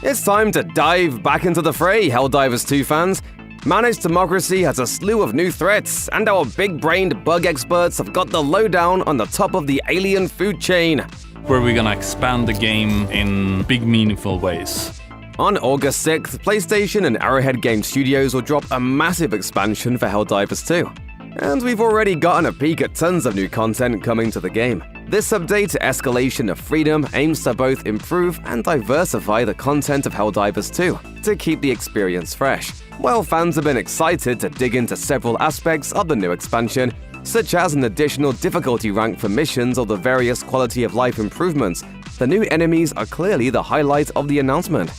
It's time to dive back into the fray, Helldivers 2 fans. Managed Democracy has a slew of new threats, and our big-brained bug experts have got the lowdown on the top of the alien food chain. Where we're gonna expand the game in big, meaningful ways. On August 6th, PlayStation and Arrowhead Game Studios will drop a massive expansion for Helldivers 2. And we've already gotten a peek at tons of new content coming to the game. This update to Escalation of Freedom aims to both improve and diversify the content of Helldivers 2 to keep the experience fresh. While fans have been excited to dig into several aspects of the new expansion, such as an additional difficulty rank for missions or the various quality of life improvements, the new enemies are clearly the highlight of the announcement.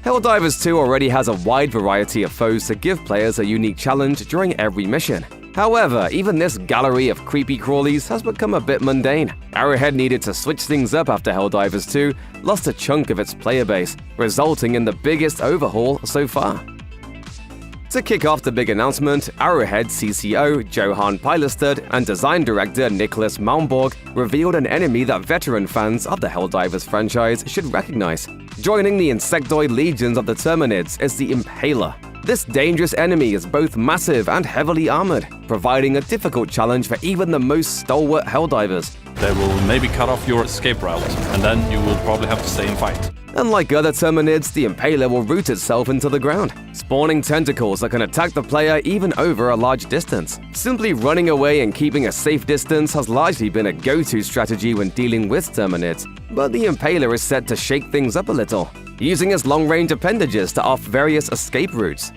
Helldivers 2 already has a wide variety of foes to give players a unique challenge during every mission. However, even this gallery of creepy crawlies has become a bit mundane. Arrowhead needed to switch things up after Helldivers 2 lost a chunk of its player base, resulting in the biggest overhaul so far. To kick off the big announcement, Arrowhead CCO Johan Pilestad and design director Nicholas Malmborg revealed an enemy that veteran fans of the Helldivers franchise should recognize. Joining the insectoid legions of the Terminids is the Impaler. This dangerous enemy is both massive and heavily armored, providing a difficult challenge for even the most stalwart Helldivers. They will maybe cut off your escape route, and then you will probably have to stay and fight. Unlike other Terminids, the Impaler will root itself into the ground, spawning tentacles that can attack the player even over a large distance. Simply running away and keeping a safe distance has largely been a go-to strategy when dealing with Terminids, but the Impaler is set to shake things up a little, using its long-range appendages to offer various escape routes.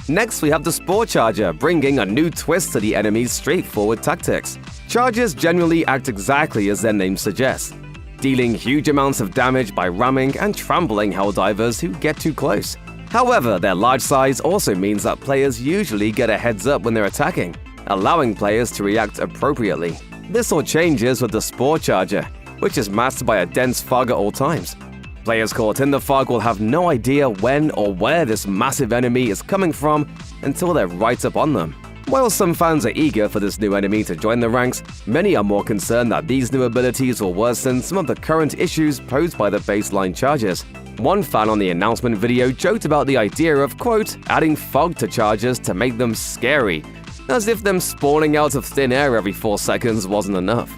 Next, we have the Spore Charger, bringing a new twist to the enemy's straightforward tactics. Chargers generally act exactly as their name suggests, dealing huge amounts of damage by ramming and trampling Helldivers who get too close. However, their large size also means that players usually get a heads up when they're attacking, allowing players to react appropriately. This all changes with the Spore Charger, which is masked by a dense fog at all times. Players caught in the fog will have no idea when or where this massive enemy is coming from until they're right up on them. While some fans are eager for this new enemy to join the ranks, many are more concerned that these new abilities will worsen some of the current issues posed by the baseline chargers. One fan on the announcement video joked about the idea of, quote, adding fog to chargers to make them scary, as if them spawning out of thin air every 4 seconds wasn't enough.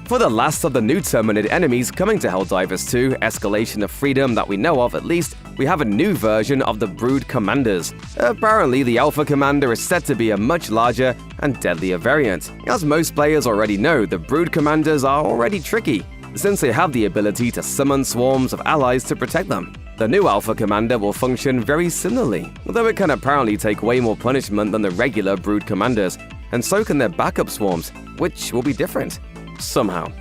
For the last of the new Terminid enemies coming to Helldivers 2, Escalation of Freedom that we know of at least, we have a new version of the Brood Commanders. Apparently, the Alpha Commander is set to be a much larger and deadlier variant. As most players already know, the Brood Commanders are already tricky, since they have the ability to summon swarms of allies to protect them. The new Alpha Commander will function very similarly, though it can apparently take way more punishment than the regular Brood Commanders, and so can their backup swarms, which will be different. Somehow.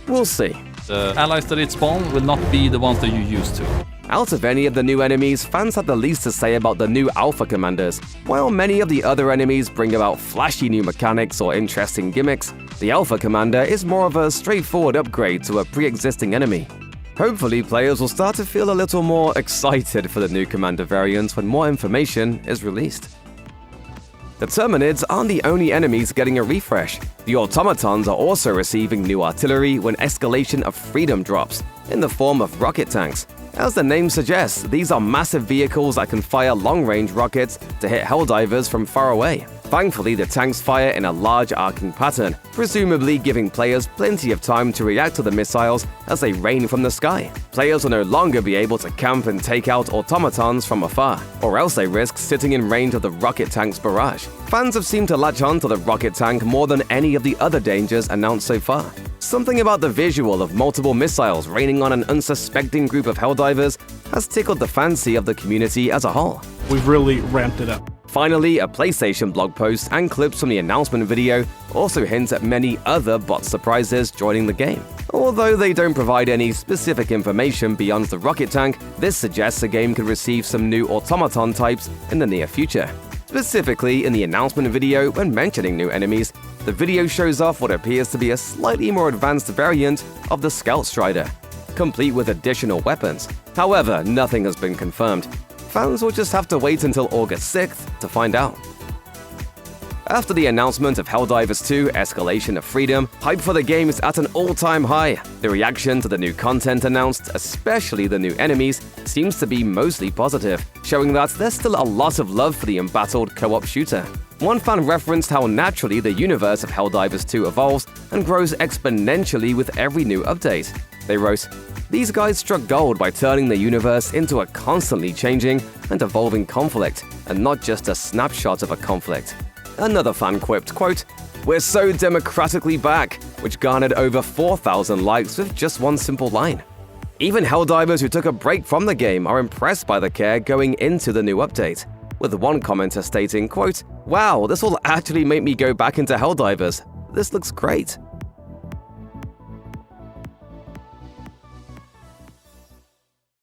We'll see. The allies that it spawn will not be the ones that you used to. Out of any of the new enemies, fans had the least to say about the new Alpha Commanders. While many of the other enemies bring about flashy new mechanics or interesting gimmicks, the Alpha Commander is more of a straightforward upgrade to a pre-existing enemy. Hopefully, players will start to feel a little more excited for the new Commander variants when more information is released. The Terminids aren't the only enemies getting a refresh. The automatons are also receiving new artillery when Escalation of Freedom drops, in the form of rocket tanks. As the name suggests, these are massive vehicles that can fire long-range rockets to hit Helldivers from far away. Thankfully, the tanks fire in a large arcing pattern, presumably giving players plenty of time to react to the missiles as they rain from the sky. Players will no longer be able to camp and take out automatons from afar, or else they risk sitting in range of the rocket tank's barrage. Fans have seemed to latch on to the rocket tank more than any of the other dangers announced so far. Something about the visual of multiple missiles raining on an unsuspecting group of Helldivers has tickled the fancy of the community as a whole. We've really ramped it up. Finally, a PlayStation blog post and clips from the announcement video also hint at many other bot surprises joining the game. Although they don't provide any specific information beyond the rocket tank, this suggests the game could receive some new automaton types in the near future. Specifically, in the announcement video, when mentioning new enemies, the video shows off what appears to be a slightly more advanced variant of the Scout Strider, complete with additional weapons. However, nothing has been confirmed. Fans will just have to wait until August 6th to find out. After the announcement of Helldivers 2 Escalation of Freedom, hype for the game is at an all-time high. The reaction to the new content announced, especially the new enemies, seems to be mostly positive, showing that there's still a lot of love for the embattled co-op shooter. One fan referenced how naturally the universe of Helldivers 2 evolves and grows exponentially with every new update. They wrote, "These guys struck gold by turning the universe into a constantly changing and evolving conflict, and not just a snapshot of a conflict." Another fan quipped, quote, "We're so democratically back," which garnered over 4,000 likes with just one simple line. Even Helldivers who took a break from the game are impressed by the care going into the new update, with one commenter stating, quote, "Wow, this will actually make me go back into Helldivers. This looks great."